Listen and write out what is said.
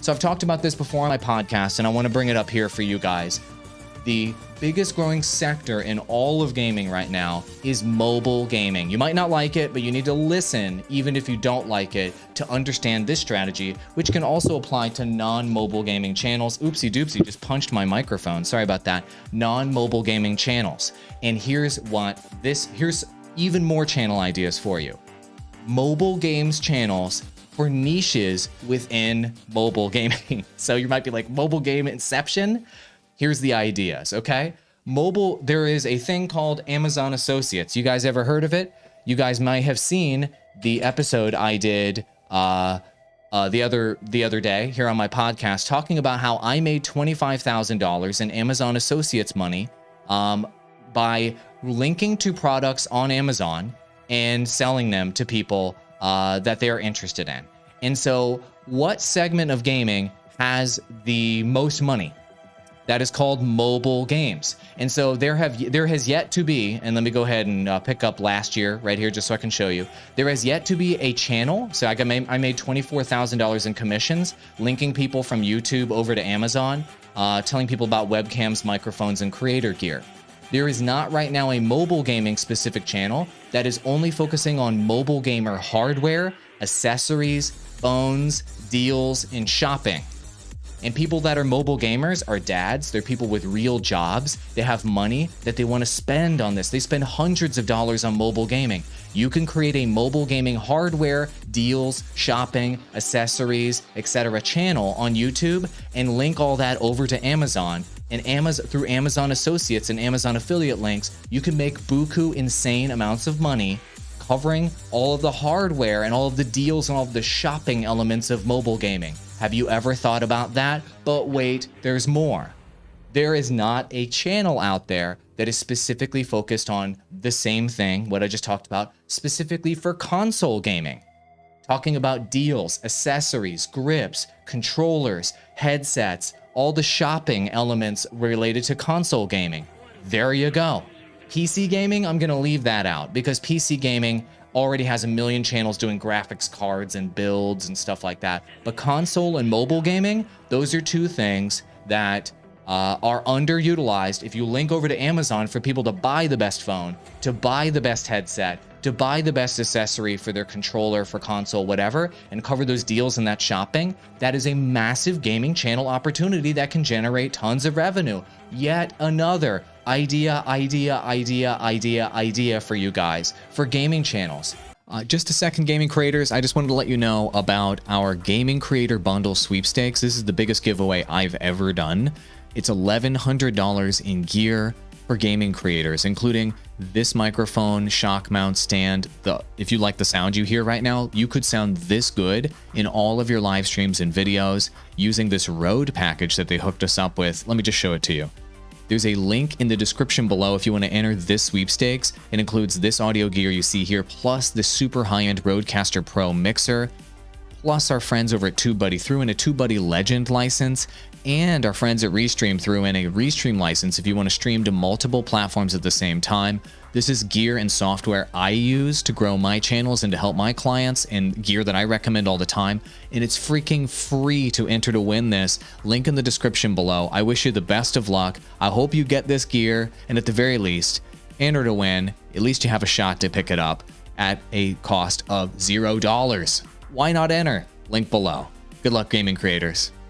So I've talked about this before on my podcast, and I want to bring it up here for you guys. The biggest growing sector in all of gaming right now is mobile gaming. You might not like it, but you need to listen, even if you don't like it, to understand this strategy, which can also apply to non-mobile gaming channels. Oopsie doopsie, just punched my microphone. Sorry about that. Non-mobile gaming channels. And here's even more channel ideas for you. Mobile games channels for niches within mobile gaming. So you might be like, mobile game inception? Here's the ideas, okay? Mobile, there is a thing called Amazon Associates. You guys ever heard of it? You guys might have seen the episode I did the other day here on my podcast, talking about how I made $25,000 in Amazon Associates money by linking to products on Amazon and selling them to people that they're interested in. And so what segment of gaming has the most money? That is called mobile games. And so there has yet to be, and let me go ahead and pick up last year right here just so I can show you. There has yet to be a channel. So I made $24,000 in commissions, linking people from YouTube over to Amazon, telling people about webcams, microphones, and creator gear. There is not right now a mobile gaming specific channel that is only focusing on mobile gamer hardware, accessories, phones, deals, and shopping. And people that are mobile gamers are dads. They're people with real jobs. They have money that they want to spend on this. They spend hundreds of dollars on mobile gaming. You can create a mobile gaming hardware, deals, shopping, accessories, etc. channel on YouTube and link all that over to Amazon. And through Amazon Associates and Amazon affiliate links, you can make buku insane amounts of money covering all of the hardware and all of the deals and all of the shopping elements of mobile gaming. Have you ever thought about that? But wait, there's more. There is not a channel out there that is specifically focused on the same thing, what I just talked about, specifically for console gaming. Talking about deals, accessories, grips, controllers, headsets, all the shopping elements related to console gaming. There you go. PC gaming, I'm going to leave that out because PC gaming already has a million channels doing graphics cards and builds and stuff like that. But console and mobile gaming, those are two things that are underutilized. If you link over to Amazon for people to buy the best phone, to buy the best headset, to buy the best accessory for their controller, for console, whatever, and cover those deals and that shopping, that is a massive gaming channel opportunity that can generate tons of revenue. Yet another idea for you guys for gaming channels. Just a second, gaming creators. I just wanted to let you know about our gaming creator bundle sweepstakes. This is the biggest giveaway I've ever done. It's $1,100 in gear for gaming creators, including this microphone, shock mount stand. If you like the sound you hear right now, you could sound this good in all of your live streams and videos using this Rode package that they hooked us up with. Let me just show it to you. There's a link in the description below if you want to enter this sweepstakes. It includes this audio gear you see here, plus the super high-end Rodecaster Pro mixer, plus our friends over at TubeBuddy threw in a TubeBuddy Legend license, and our friends at Restream threw in a Restream license if you want to stream to multiple platforms at the same time. This is gear and software I use to grow my channels and to help my clients, and gear that I recommend all the time. And it's freaking free to enter to win this. Link in the description below. I wish you the best of luck. I hope you get this gear, and at the very least, enter to win. At least you have a shot to pick it up at a cost of $0. Why not enter? Link below. Good luck, gaming creators.